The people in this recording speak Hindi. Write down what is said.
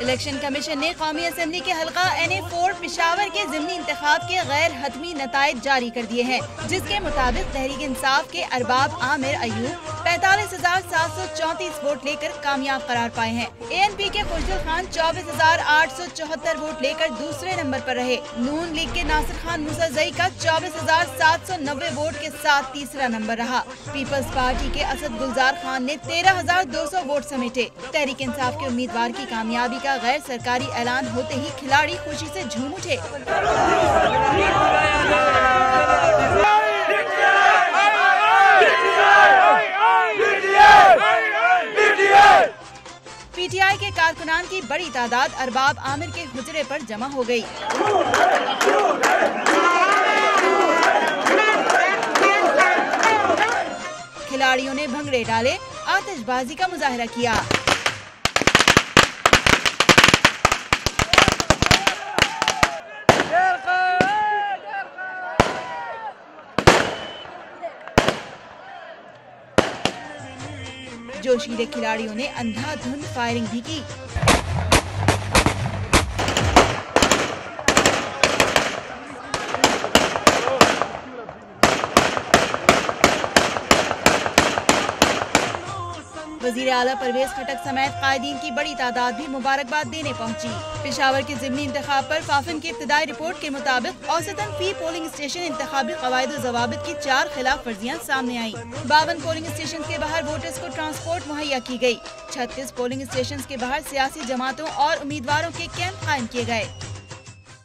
इलेक्शन कमीशन ने कौमी असम्बली के हल्का NA4 पेशावर के ज़िमनी इंतखाब के गैर हतमी नताइज जारी कर दिए हैं, जिसके मुताबिक तहरीक इंसाफ के अरबाब आमिर अयूब 45,734 वोट लेकर कामयाब करार पाए हैं। ANP के खुशदिल खान 24,874 वोट लेकर दूसरे नंबर पर रहे। नून लीग के नासिर खान मुसज़ई का 24,790 वोट के साथ तीसरा नंबर रहा। पीपल्स पार्टी के असद गुलजार खान ने 13,200 वोट समेटे। तहरीक इंसाफ के उम्मीदवार की कामयाबी का गैर सरकारी ऐलान होते ही खिलाड़ी खुशी से झूम उठे। PTI के कारकुनान की बड़ी तादाद अरबाब आमिर के हुजरे पर जमा हो गई। खिलाड़ियों ने भंगड़े डाले, आतिशबाजी का मुजाहिरा किया। जोशीले खिलाड़ियों ने अंधाधुंध फायरिंग भी की। वजीर आला परवेज खटक समेत कायदीन की बड़ी तादाद भी मुबारकबाद देने पहुंची। पेशावर के ज़िमनी इंतखाब पर फाफिन की इब्तिदाई रिपोर्ट के मुताबिक औसतन फी पोलिंग स्टेशन इंतखाबी कवायद और ज़वाबित की 4 खिलाफ वर्जियाँ सामने आई। 52 पोलिंग स्टेशन के बाहर वोटर्स को ट्रांसपोर्ट मुहैया की गई। 36 पोलिंग स्टेशन के बाहर सियासी जमातों और उम्मीदवारों के कैंप कायम किए गए।